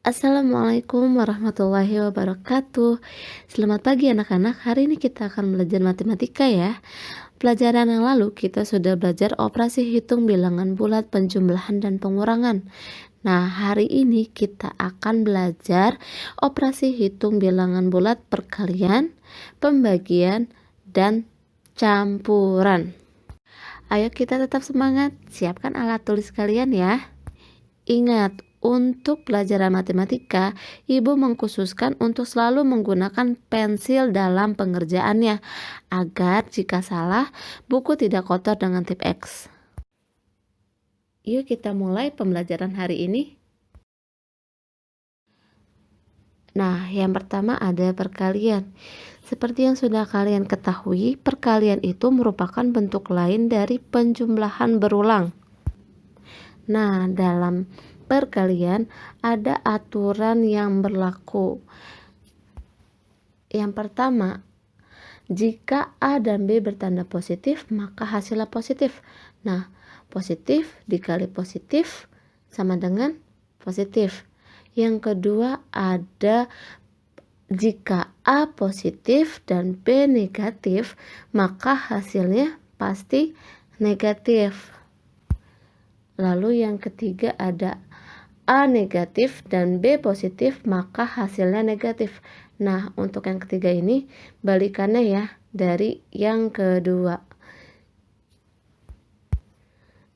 Assalamualaikum warahmatullahi wabarakatuh. Selamat pagi anak-anak. Hari ini kita akan belajar matematika ya. Pelajaran yang lalu kita sudah belajar operasi hitung bilangan bulat, penjumlahan dan pengurangan. Nah, hari ini kita akan belajar operasi hitung bilangan bulat, perkalian, pembagian, dan campuran. Ayo kita tetap semangat, siapkan alat tulis kalian ya. Ingat, untuk pelajaran matematika, Ibu mengkhususkan untuk selalu menggunakan pensil dalam pengerjaannya, agar jika salah, buku tidak kotor dengan tip X. Yuk kita mulai pembelajaran hari ini. Nah, yang pertama ada perkalian. Seperti yang sudah kalian ketahui, perkalian itu merupakan bentuk lain dari penjumlahan berulang. Nah, dalam perkalian ada aturan yang berlaku. Yang pertama, jika A dan B bertanda positif, maka hasilnya positif. Nah, positif dikali positif sama dengan positif. Yang kedua ada jika A positif dan B negatif, maka hasilnya pasti negatif. Lalu yang ketiga ada A negatif dan B positif, maka hasilnya negatif. Nah, untuk yang ketiga ini balikannya ya dari yang kedua.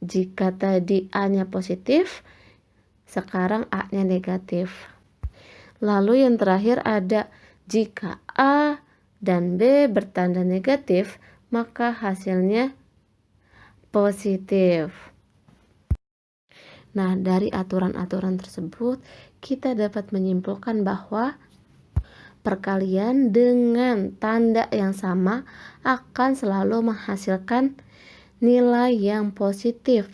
Jika tadi A-nya positif, sekarang A-nya negatif. Lalu yang terakhir ada jika A dan B bertanda negatif, maka hasilnya positif. Nah, dari aturan-aturan tersebut, kita dapat menyimpulkan bahwa perkalian dengan tanda yang sama akan selalu menghasilkan nilai yang positif.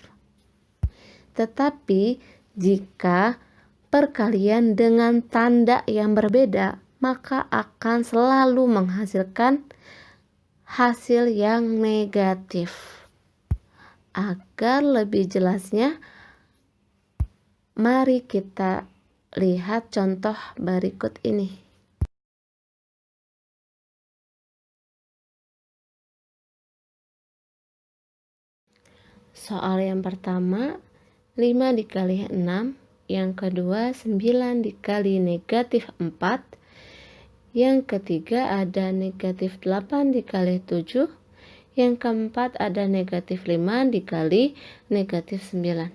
Tetapi, jika perkalian dengan tanda yang berbeda, maka akan selalu menghasilkan hasil yang negatif. Agar lebih jelasnya, mari kita lihat contoh berikut ini. Soal yang pertama, 5 dikali 6. Yang kedua, 9 dikali negatif 4. Yang ketiga ada negatif 8 dikali 7. Yang keempat ada negatif 5 dikali negatif 9.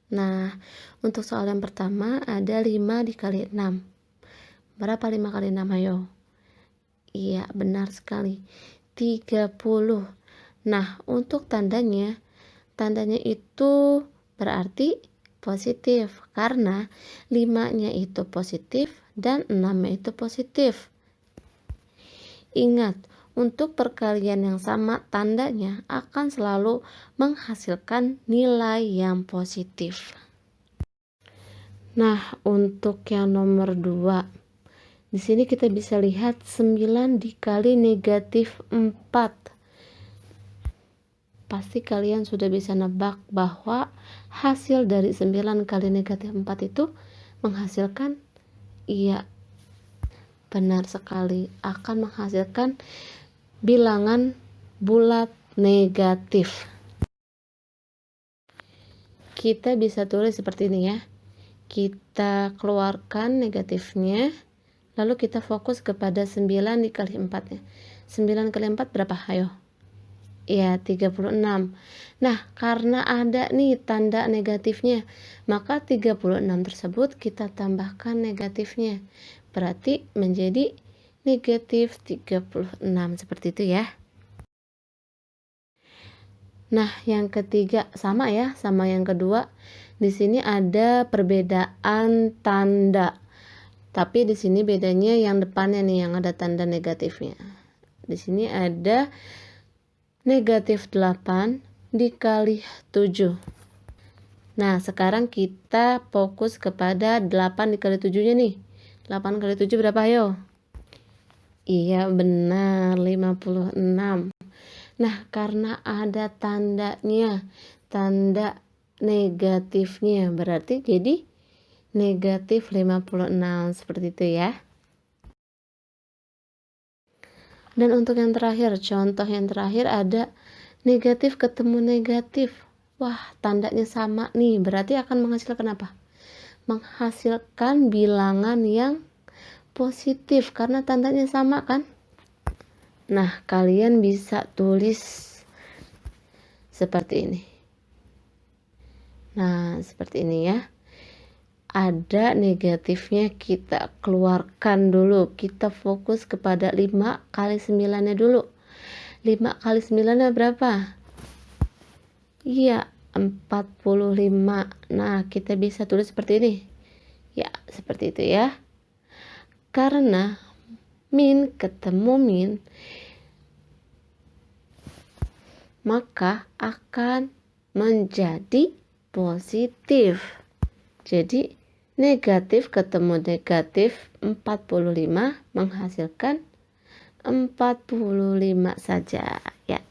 Nah, untuk soal yang pertama ada 5 dikali 6. Berapa 5 kali 6? Ayo. Iya, benar sekali. 30. Nah, untuk tandanya itu berarti positif. Karena 5-nya itu positif dan 6-nya itu positif. Ingat, untuk perkalian yang sama tandanya akan selalu menghasilkan nilai yang positif. Nah, untuk yang nomor 2, di sini kita bisa lihat 9 dikali negatif 4. Pasti kalian sudah bisa nebak bahwa hasil dari 9 kali negatif 4 itu menghasilkan, iya, benar sekali, akan menghasilkan bilangan bulat negatif. Kita bisa tulis seperti ini ya. Kita keluarkan negatifnya, lalu kita fokus kepada 9 dikali 4-nya. 9 kali 4 berapa? Ayo. Ya, 36. Nah, karena ada nih tanda negatifnya, maka 36 tersebut kita tambahkan negatifnya. Berarti menjadi negatif 36, seperti itu ya. Nah, yang ketiga sama ya, sama yang kedua. Di sini ada perbedaan tanda. Tapi di sini bedanya yang depannya nih yang ada tanda negatifnya. Di sini ada negatif 8 dikali 7. Nah, sekarang kita fokus kepada 8 dikali 7-nya nih. 8 kali 7 berapa? Ayo. Iya, benar, 56. Nah, karena ada tandanya, tanda negatifnya, berarti jadi negatif 56, seperti itu ya. Dan untuk yang terakhir, contoh yang terakhir ada negatif ketemu negatif. Wah, tandanya sama nih, berarti akan menghasilkan apa? Menghasilkan bilangan yang positif karena tandanya sama kan? Nah, kalian bisa tulis seperti ini. Nah, seperti ini ya. Ada negatifnya, kita keluarkan dulu. Kita fokus kepada 5 kali 9-nya dulu. 5 kali 9-nya berapa? Iya, 45. Nah, kita bisa tulis seperti ini. Ya, seperti itu ya. Karena min ketemu min, maka akan menjadi positif. Jadi negatif ketemu negatif 45 menghasilkan 45 saja ya.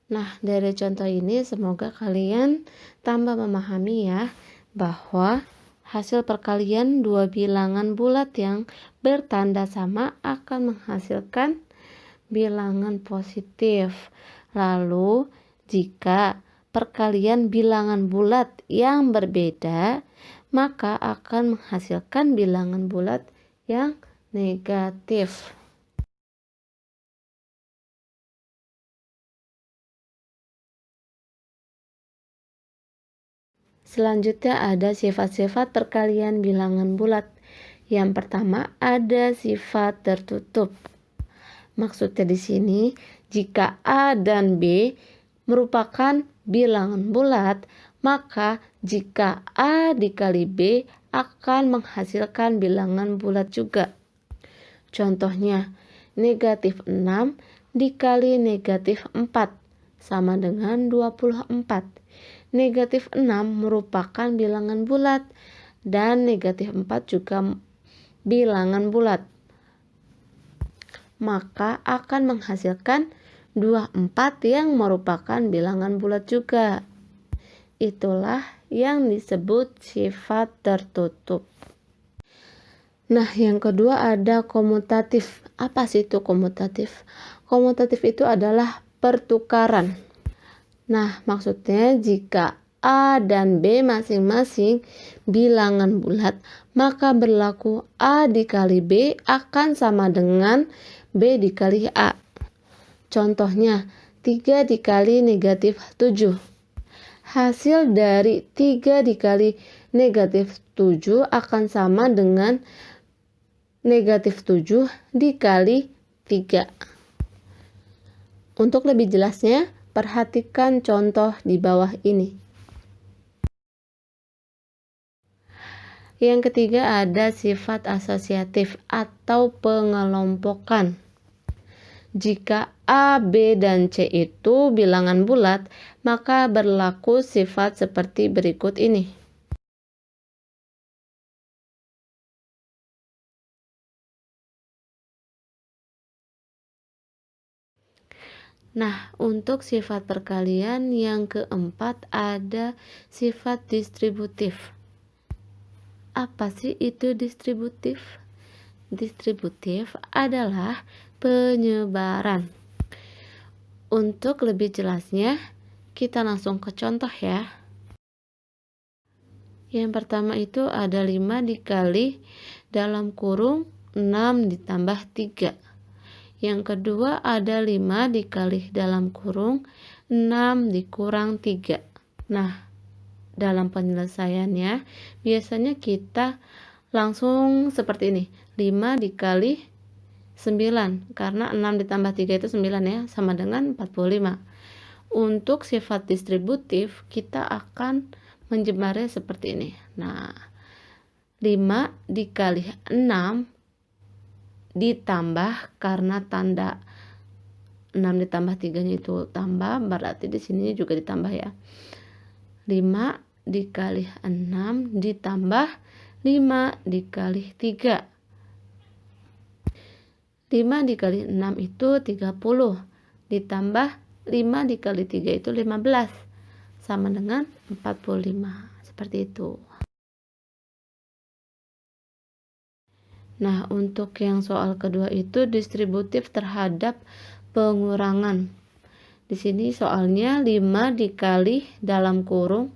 Nah, dari contoh ini semoga kalian tambah memahami ya bahwa hasil perkalian dua bilangan bulat yang bertanda sama akan menghasilkan bilangan positif. Lalu jika perkalian bilangan bulat yang berbeda, maka akan menghasilkan bilangan bulat yang negatif. Selanjutnya ada sifat-sifat perkalian bilangan bulat. Yang pertama ada sifat tertutup. Maksudnya di sini, jika A dan B merupakan bilangan bulat, maka jika A dikali B akan menghasilkan bilangan bulat juga. Contohnya, negatif 6 dikali negatif 4 sama dengan 24. Negatif 6 merupakan bilangan bulat dan negatif 4 juga bilangan bulat. Maka akan menghasilkan 24 yang merupakan bilangan bulat juga. Itulah yang disebut sifat tertutup. Nah, yang kedua ada komutatif. Apa sih itu komutatif? Komutatif itu adalah pertukaran. Nah, maksudnya jika A dan B masing-masing bilangan bulat, maka berlaku A dikali B akan sama dengan B dikali A. Contohnya, 3 dikali negatif 7. Hasil dari 3 dikali negatif 7 akan sama dengan negatif 7 dikali 3. Untuk lebih jelasnya, perhatikan contoh di bawah ini. Yang ketiga ada sifat asosiatif atau pengelompokan. Jika A, B, dan C itu bilangan bulat, maka berlaku sifat seperti berikut ini. Nah, untuk sifat perkalian yang keempat ada sifat distributif. Apa sih itu distributif? Distributif adalah penyebaran. Untuk lebih jelasnya, kita langsung ke contoh ya. Yang pertama itu ada 5 dikali dalam kurung 6 ditambah 3. Yang kedua ada 5 dikali dalam kurung 6 dikurang 3. Nah, dalam penyelesaiannya biasanya kita langsung seperti ini. 5 dikali 9 karena 6 ditambah 3 itu 9 ya, sama dengan 45. Untuk sifat distributif kita akan menjemarnya seperti ini. Nah, 5 dikali 6 ditambah karena tanda 6 ditambah 3-nya itu tambah, berarti di sini juga ditambah ya. 5 dikali 6 ditambah 5 dikali 3. 5 5 dikali 6 itu 30. Ditambah 5 dikali 3 itu 15. Sama dengan 45. Seperti itu. Nah, untuk yang soal kedua itu distributif terhadap pengurangan. Di sini soalnya 5 dikali dalam kurung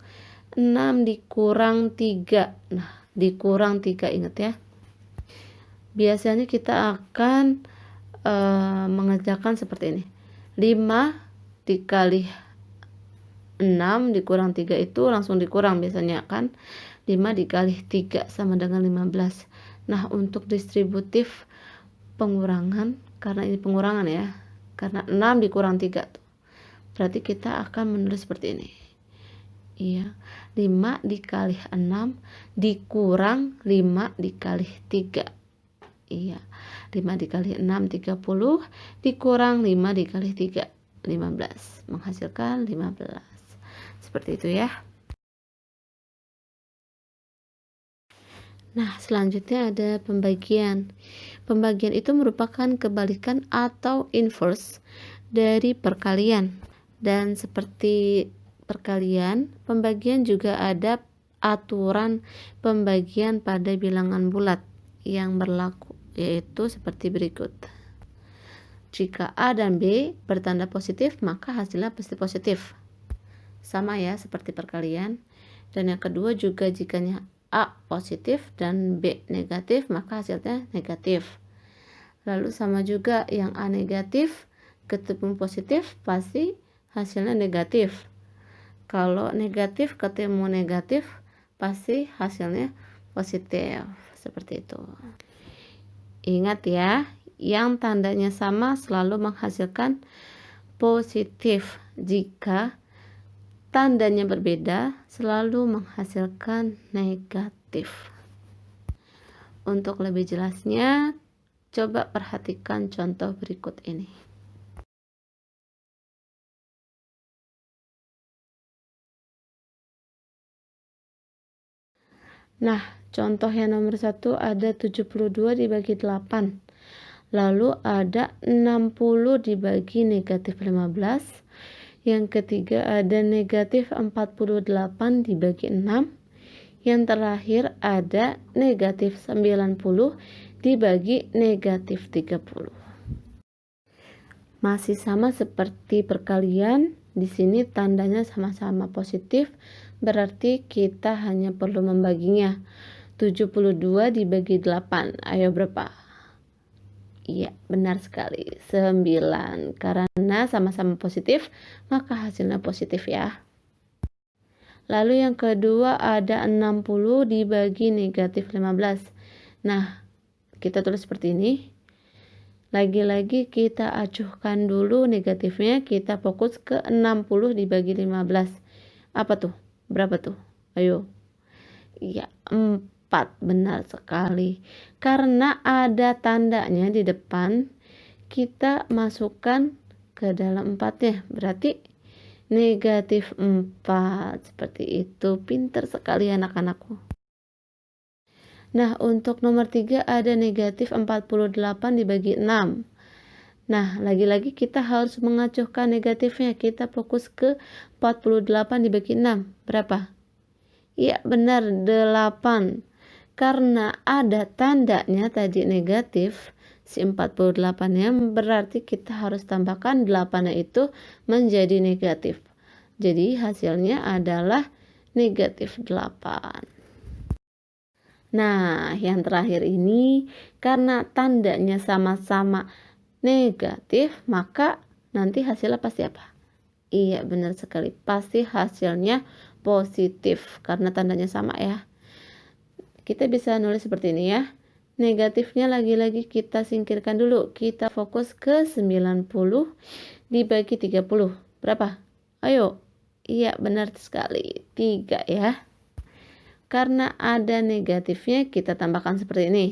6 dikurang 3. Nah, dikurang 3 ingat ya. Biasanya kita akan mengerjakan seperti ini. 5 dikali 6 dikurang 3 itu langsung dikurang biasanya kan. 5 dikali 3 sama dengan 15. Nah, untuk distributif pengurangan, karena ini pengurangan ya, karena 6 dikurang 3 tuh. Berarti kita akan menulis seperti ini. Iya, 5 dikali 6 dikurang 5 dikali 3. Iya, 5 dikali 6 30 dikurang 5 dikali 3 15, menghasilkan 15. Seperti itu ya. Nah, selanjutnya ada pembagian. Pembagian itu merupakan kebalikan atau inverse dari perkalian. Dan seperti perkalian, pembagian juga ada aturan pembagian pada bilangan bulat yang berlaku, yaitu seperti berikut. Jika A dan B bertanda positif, maka hasilnya pasti positif. Sama ya, seperti perkalian. Dan yang kedua juga jikanya A positif dan B negatif, maka hasilnya negatif. Lalu sama juga yang A negatif ketemu positif, pasti hasilnya negatif. Kalau negatif ketemu negatif, pasti hasilnya positif. Seperti itu. Ingat ya, yang tandanya sama selalu menghasilkan positif. Jika tandanya berbeda, selalu menghasilkan negatif. Untuk lebih jelasnya, coba perhatikan contoh berikut ini. Nah, contoh yang nomor 1 ada 72 dibagi 8. Lalu ada 60 dibagi negatif 15. Yang ketiga ada negatif 48 dibagi 6. Yang terakhir ada negatif 90 dibagi negatif 30. Masih sama seperti perkalian, di sini tandanya sama-sama positif, berarti kita hanya perlu membaginya. 72 dibagi 8, ayo berapa? Iya, benar sekali, 9. Karena sama-sama positif, maka hasilnya positif ya. Lalu yang kedua ada 60 dibagi negatif 15. Nah, kita tulis seperti ini. Lagi-lagi kita acuhkan dulu negatifnya, kita fokus ke 60 dibagi 15. Apa tuh? Berapa tuh? Ayo. Iya, 4. Benar sekali. Karena ada tandanya di depan, kita masukkan ke dalam 4-nya. Berarti negatif 4. Seperti itu. Pintar sekali anak-anakku. Nah, untuk nomor 3 ada negatif 48 dibagi 6. Nah, lagi-lagi kita harus mengacuhkan negatifnya. Kita fokus ke 48 dibagi 6. Berapa? Iya, benar, 8. Karena ada tandanya tadi negatif, si 48-nya berarti kita harus tambahkan 8-nya itu menjadi negatif. Jadi hasilnya adalah negatif 8. Nah, yang terakhir ini karena tandanya sama-sama negatif, maka nanti hasilnya pasti apa? Iya, benar sekali. Pasti hasilnya positif karena tandanya sama ya. Kita bisa nulis seperti ini ya. Negatifnya lagi-lagi kita singkirkan dulu. Kita fokus ke 90 dibagi 30. Berapa? Ayo. Iya, benar sekali. 3 ya. Karena ada negatifnya, kita tambahkan seperti ini.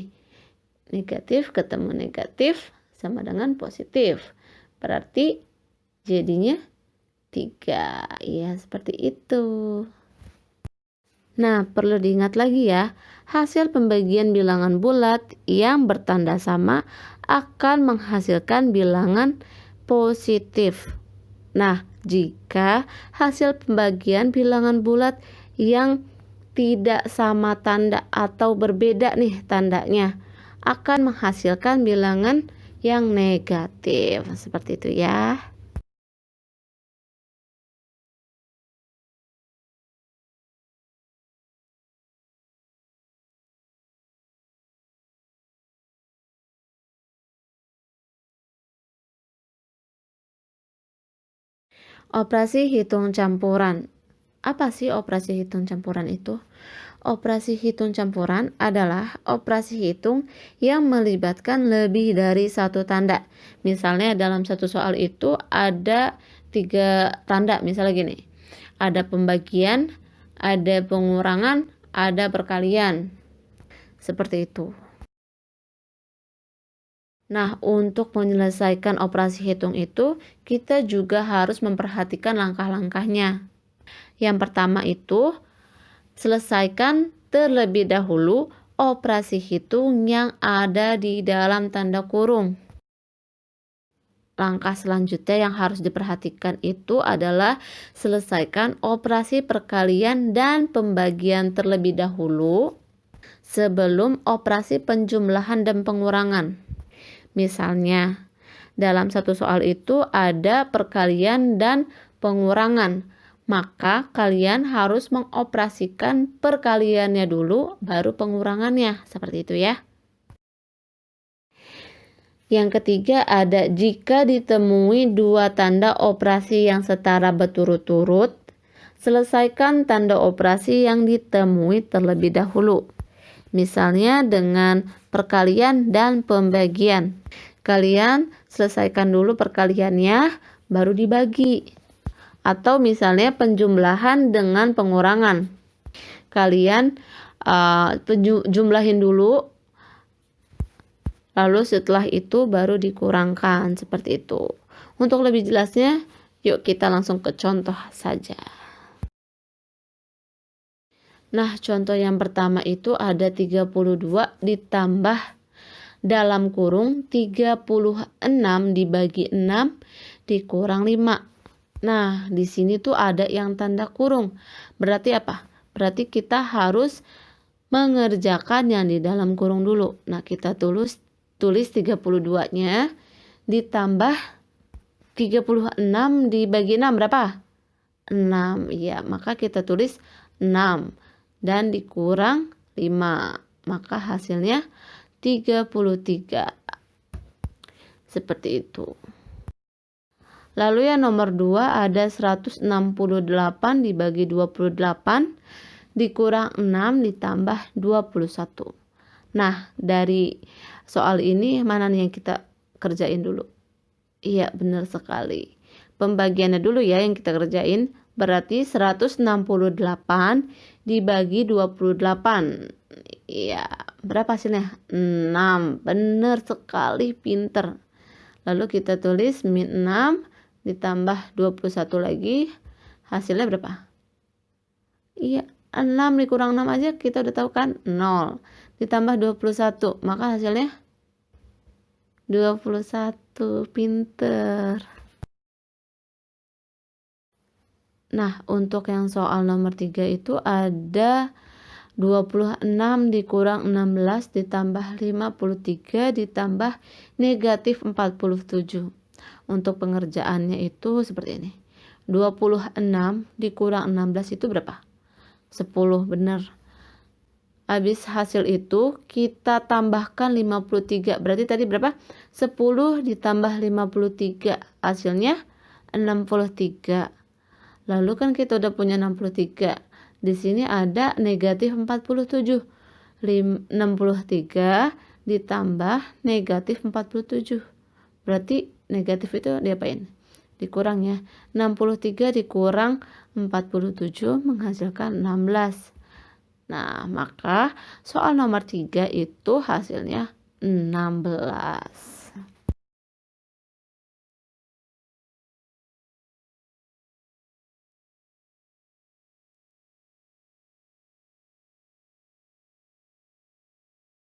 Negatif ketemu negatif sama dengan positif. Berarti jadinya 3. Ya, seperti itu. Nah, perlu diingat lagi ya, hasil pembagian bilangan bulat yang bertanda sama akan menghasilkan bilangan positif. Nah, jika hasil pembagian bilangan bulat yang tidak sama tanda atau berbeda nih tandanya akan menghasilkan bilangan yang negatif. Seperti itu ya. Operasi hitung campuran. Apa sih operasi hitung campuran itu? Operasi hitung campuran adalah operasi hitung yang melibatkan lebih dari satu tanda. Misalnya dalam satu soal itu ada 3 tanda, misalnya gini. Ada pembagian, ada pengurangan, ada perkalian. Seperti itu. Nah, untuk menyelesaikan operasi hitung itu, kita juga harus memperhatikan langkah-langkahnya. Yang pertama itu, selesaikan terlebih dahulu operasi hitung yang ada di dalam tanda kurung. Langkah selanjutnya yang harus diperhatikan itu adalah selesaikan operasi perkalian dan pembagian terlebih dahulu sebelum operasi penjumlahan dan pengurangan. Misalnya, dalam satu soal itu ada perkalian dan pengurangan. Maka kalian harus mengoperasikan perkaliannya dulu, baru pengurangannya. Seperti itu ya. Yang ketiga ada jika ditemui 2 tanda operasi yang setara berturut-turut, selesaikan tanda operasi yang ditemui terlebih dahulu. Misalnya dengan perkalian dan pembagian. Kalian selesaikan dulu perkaliannya, baru dibagi. Atau misalnya penjumlahan dengan pengurangan. Kalian jumlahin dulu, lalu setelah itu baru dikurangkan, seperti itu. Untuk lebih jelasnya, yuk kita langsung ke contoh saja. Nah, contoh yang pertama itu ada 32 ditambah dalam kurung 36 dibagi 6 dikurang 5. Nah, di sini tuh ada yang tanda kurung. Berarti apa? Berarti kita harus mengerjakan yang di dalam kurung dulu. Nah, kita tulis 32-nya ditambah 36 dibagi 6 berapa? 6. Ya, maka kita tulis 6 dan dikurang 5. Maka hasilnya 33. Seperti itu. Lalu yang nomor 2 ada 168 dibagi 28 dikurang 6 ditambah 21. Nah, dari soal ini mana nih yang kita kerjain dulu? Iya, benar sekali. Pembagiannya dulu ya yang kita kerjain. Berarti 168 dibagi 28. Iya, berapa hasilnya? 6. Benar sekali, pinter. Lalu kita tulis min 6 ditambah 21 lagi, hasilnya berapa? Iya, 6 dikurang 6 aja kita udah tahu kan, 0. Ditambah 21, maka hasilnya 21, pinter. Nah, untuk yang soal nomor 3 itu ada 26 dikurang 16 ditambah 53 ditambah negatif 47. Untuk pengerjaannya itu seperti ini. 26 dikurang 16 itu berapa? 10, benar. Habis hasil itu kita tambahkan 53. Berarti tadi berapa? 10 ditambah 53. Hasilnya 63. Lalu kan kita udah punya 63. Di sini ada negatif 47. 63 ditambah negatif 47. Berarti negatif itu diapain? Dikurang ya. 63 dikurang 47 menghasilkan 16. Nah, maka soal nomor 3 itu hasilnya 16.